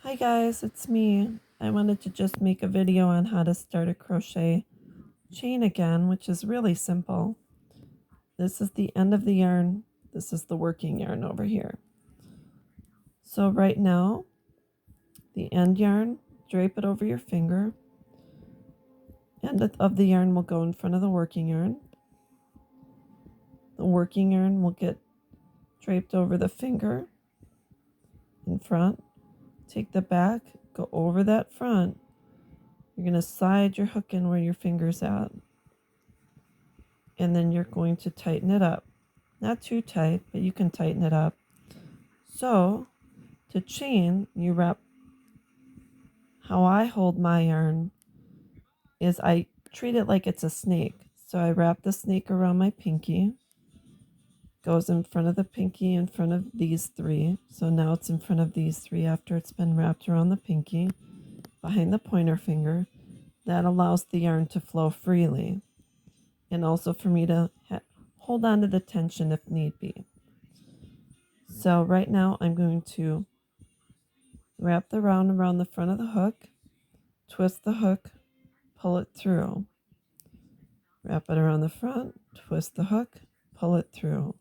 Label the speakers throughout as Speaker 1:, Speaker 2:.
Speaker 1: Hi guys, it's me. I wanted to just make a video on how to start a crochet chain again, which is really simple. This is the end of the yarn. This is the working yarn over here. So right now, the end yarn, drape it over your finger. End of the yarn will go in front of the working yarn. The working yarn will get draped over the finger in front. Take the back, go over that front. You're going to slide your hook in where your finger's at. And then you're going to tighten it up. Not too tight, but you can tighten it up. So, to chain, you wrap, how I hold my yarn is I treat it like it's a snake. So I wrap the snake around my pinky, goes in front of the pinky, in front of these three. So now it's in front of these three after it's been wrapped around the pinky, behind the pointer finger. That allows the yarn to flow freely, and also for me to hold on to the tension if need be. So right now I'm going to wrap the round around the front of the hook, twist the hook, pull it through. Wrap it around the front, twist the hook, pull it through.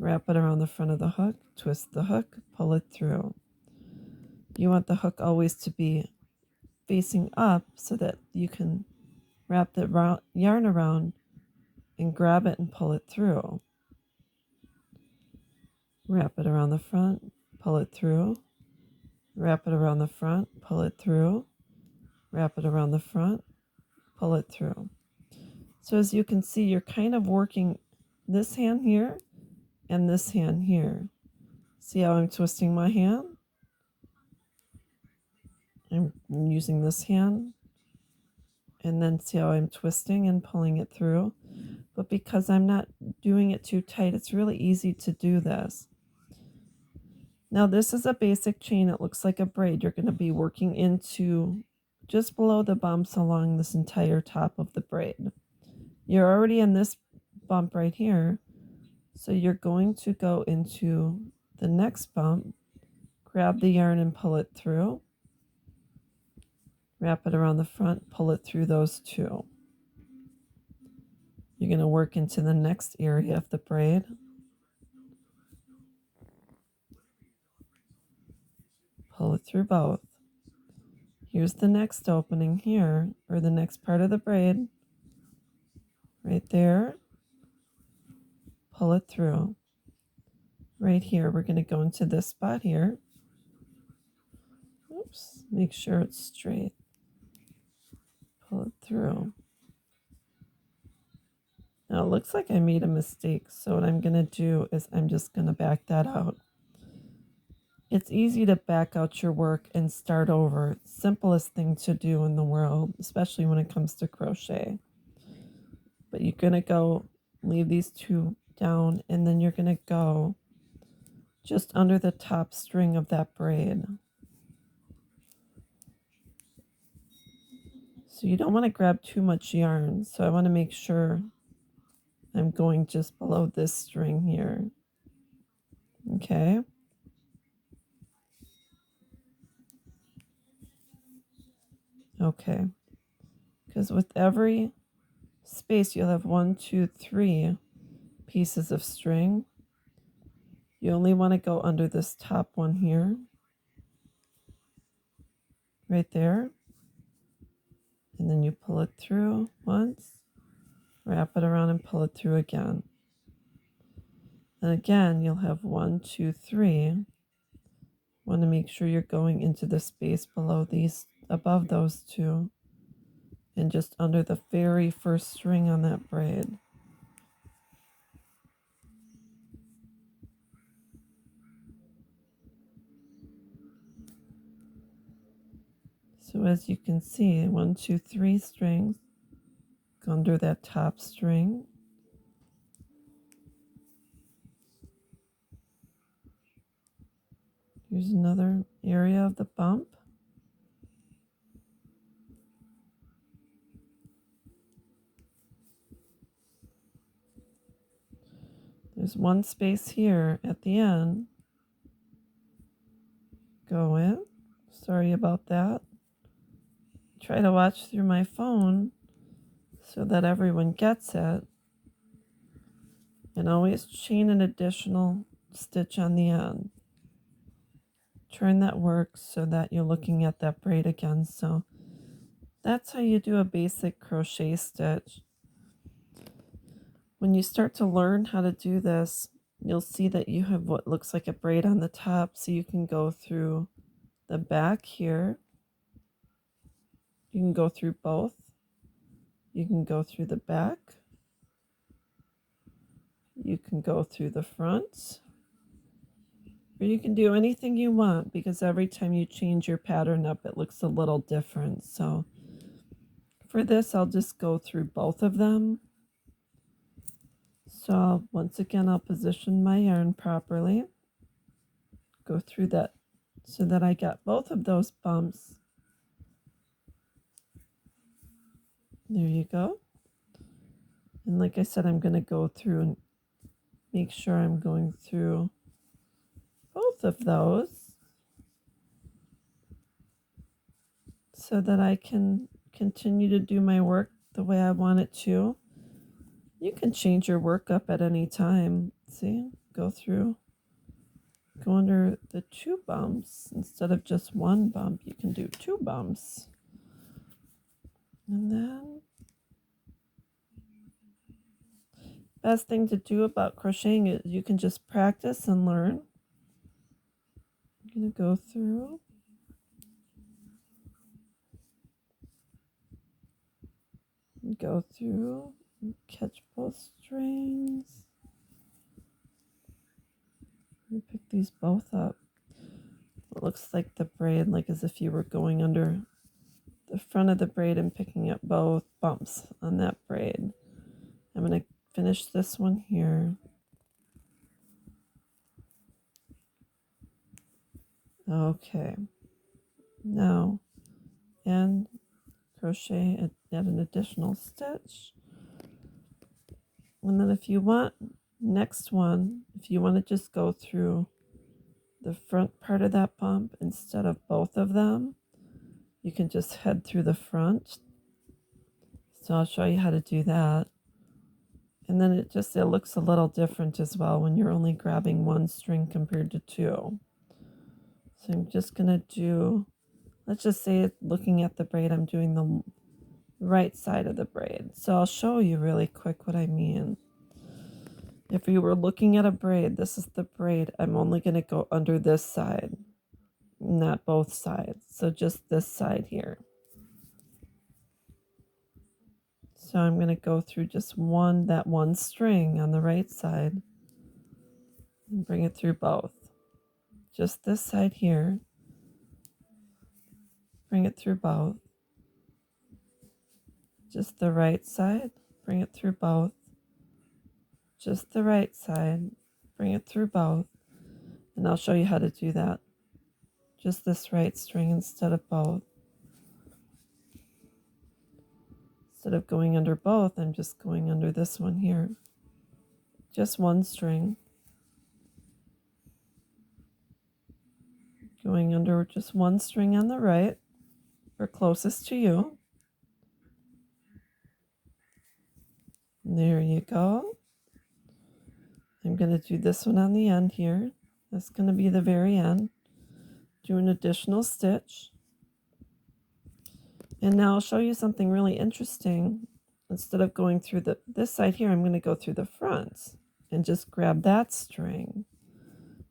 Speaker 1: Wrap it around the front of the hook, twist the hook, pull it through. You want the hook always to be facing up so that you can wrap the yarn around and grab it and pull it through. Wrap it around the front, pull it through. Wrap it around the front, pull it through. Wrap it around the front, pull it through. So as you can see, you're kind of working this hand here and this hand here. See how I'm twisting my hand? I'm using this hand. And then see how I'm twisting and pulling it through. But because I'm not doing it too tight, it's really easy to do this. Now this is a basic chain. It looks like a braid. You're going to be working into just below the bumps along this entire top of the braid. You're already in this bump right here. So you're going to go into the next bump, grab the yarn and pull it through. Wrap it around the front, pull it through those two. You're going to work into the next area of the braid. Pull it through both. Here's the next opening here, or the next part of the braid. Right there. Pull it through. Right here, we're going to go into this spot here. Oops, make sure it's straight. Pull it through. Now it looks like I made a mistake, so what I'm going to do is I'm just going to back that out. It's easy to back out your work and start over. It's the simplest thing to do in the world, especially when it comes to crochet. But you're going to go leave these two down, and then you're going to go just under the top string of that braid. So you don't want to grab too much yarn. So I want to make sure I'm going just below this string here. Okay. Okay. Because with every space, you'll have 1, 2, 3 pieces of string. You only want to go under this top one here. Right there. And then you pull it through once. Wrap it around and pull it through again. And again, you'll have 1, 2, 3. Want to make sure you're going into the space below these, above those two, and just under the very first string on that braid. So as you can see, 1, 2, 3 strings go under that top string. Here's another area of the bump. There's one space here at the end. Go in, Sorry about that. Try to watch through my phone so that everyone gets it. And always chain an additional stitch on the end. Turn that work so that you're looking at that braid again. So that's how you do a basic crochet stitch. When you start to learn how to do this, you'll see that you have what looks like a braid on the top, so you can go through the back here. You can go through both. You can go through the back. You can go through the front. Or you can do anything you want, because every time you change your pattern up, it looks a little different. So for this, I'll just go through both of them. So once again, I'll position my yarn properly. Go through that so that I got both of those bumps. There you go. And like I said, I'm going to go through and make sure I'm going through both of those so that I can continue to do my work the way I want it to. You can change your work up at any time. See, go through, go under the 2 bumps. Instead of just 1 bump, you can do 2 bumps. And then best thing to do about crocheting is you can just practice and learn. I'm going to go through. Go through, catch both strings. Let me pick these both up. It looks like the braid, like as if you were going under the front of the braid and picking up both bumps on that braid. I'm going to finish this one here. Okay. Now, and crochet and add an additional stitch. And then if you want, next one, if you want to just go through the front part of that bump instead of both of them, you can just head through the front. So I'll show you how to do that. And then it looks a little different as well when you're only grabbing 1 string compared to 2. So I'm just going to do, let's just say looking at the braid, I'm doing the right side of the braid. So I'll show you really quick what I mean. If you were looking at a braid, this is the braid. I'm only going to go under this side, not both sides. So just this side here. So I'm going to go through just that one string on the right side and bring it through both. Just this side here. Bring it through both. Just the right side. Bring it through both. Just the right side. Bring it through both. And I'll show you how to do that. Just this right string instead of both. Instead of going under both, I'm just going under this one here. Just 1 string. Going under just 1 string on the right, or closest to you. There you go. I'm going to do this one on the end here. That's going to be the very end. Do an additional stitch. And now I'll show you something really interesting. Instead of going through this side here, I'm going to go through the front and just grab that string.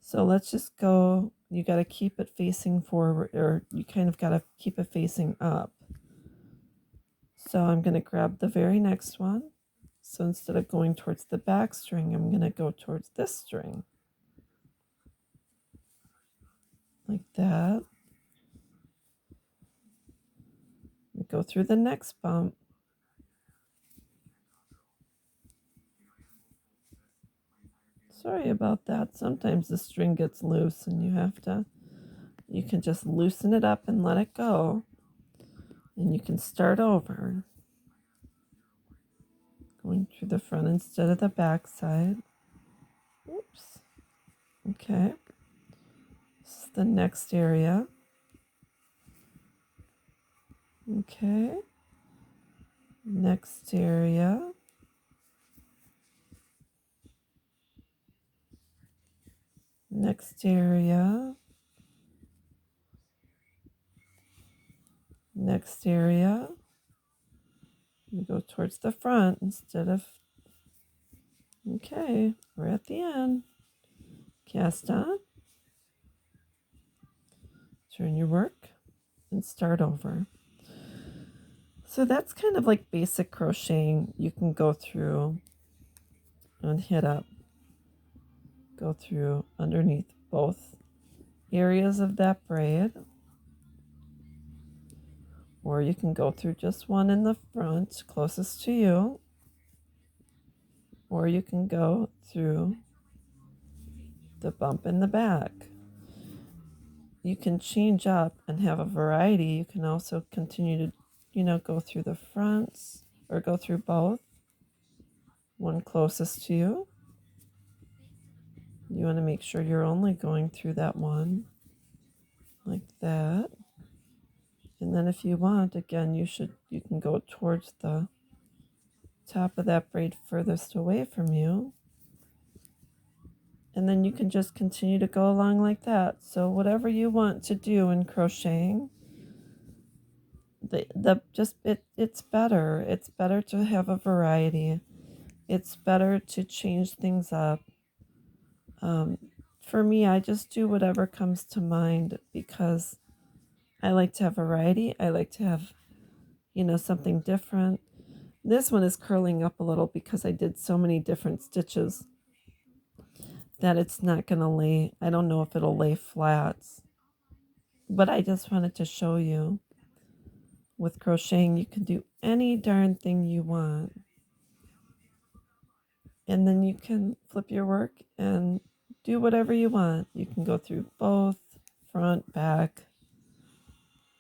Speaker 1: So let's just go, you got to keep it facing forward, or you kind of got to keep it facing up. So I'm going to grab the very next one. So instead of going towards the back string, I'm going to go towards this string. Like that. Go through the next bump. Sorry about that. Sometimes the string gets loose and you can just loosen it up and let it go. And you can start over. Going through the front instead of the back side. Oops. Okay. This is the next area. Okay. Next area. Next area. Next area. You go towards the front instead of... Okay, we're at the end. Cast on. Turn your work and start over. So that's kind of like basic crocheting. You can go through and hit up. Go through underneath both areas of that braid. Or you can go through just one in the front closest to you. Or you can go through the bump in the back. You can change up and have a variety. You can also continue to, go through the fronts or go through both. One closest to you. You want to make sure you're only going through that one like that. And then if you want, again, you can go towards the top of that braid furthest away from you. And then you can just continue to go along like that. So whatever you want to do in crocheting, it's better. It's better to have a variety. It's better to change things up. For me, I just do whatever comes to mind because I like to have variety. I like to have, something different. This one is curling up a little because I did so many different stitches that it's not going to lay. I don't know if it'll lay flats, but I just wanted to show you with crocheting, you can do any darn thing you want. And then you can flip your work and do whatever you want. You can go through both, front, back.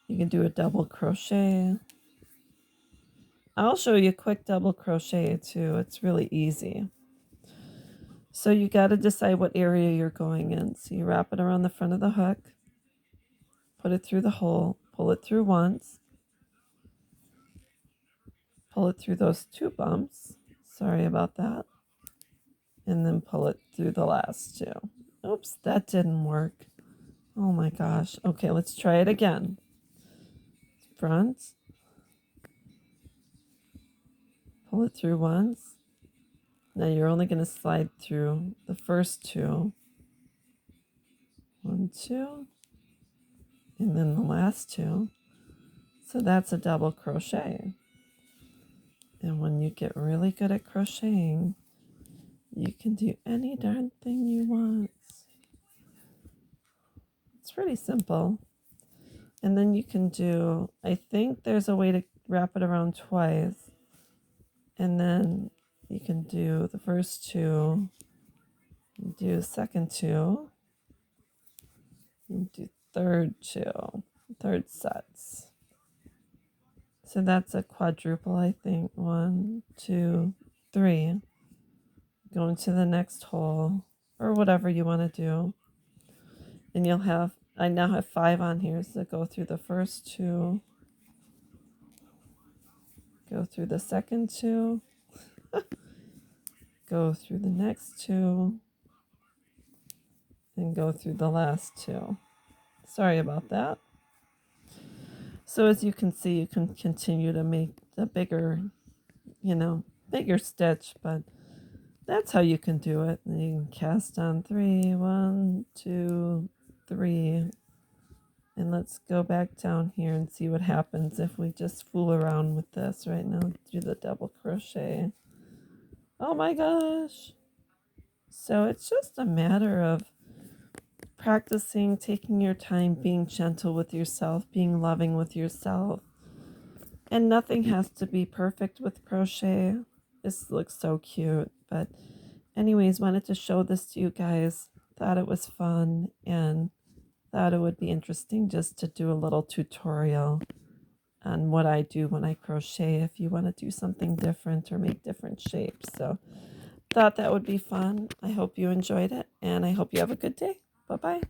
Speaker 1: You can do a double crochet. I'll show you a quick double crochet too. It's really easy. So you got to decide what area you're going in. So you wrap it around the front of the hook, put it through the hole, pull it through once, pull it through those two bumps. Sorry about that. And then pull it through the last two. Oops, that didn't work. Oh my gosh. Okay, let's try it again. Front. Pull it through once. Now you're only going to slide through the first two. 1, 2. And then the last two. So that's a double crochet. And when you get really good at crocheting, you can do any darn thing you want. It's pretty simple. And then you can do, I think there's a way to wrap it around twice. And then you can do the first two, do the second two, and do third sets. So that's a quadruple, I think. 1, 2, 3. Go into the next hole or whatever you want to do. And you'll have, I now have 5 on here. So go through the first two, go through the second two, go through the next two, and go through the last two. Sorry about that. So as you can see, you can continue to make a bigger, bigger stitch, but that's how you can do it. And you can cast on 3, 1, 2, 3. And let's go back down here and see what happens if we just fool around with this right now. Do the double crochet. Oh my gosh. So it's just a matter of practicing, taking your time, being gentle with yourself, being loving with yourself. And nothing has to be perfect with crochet. This looks so cute. But anyways, wanted to show this to you guys. Thought it was fun and thought it would be interesting just to do a little tutorial on what I do when I crochet if you want to do something different or make different shapes. So thought that would be fun. I hope you enjoyed it and I hope you have a good day. Bye-bye.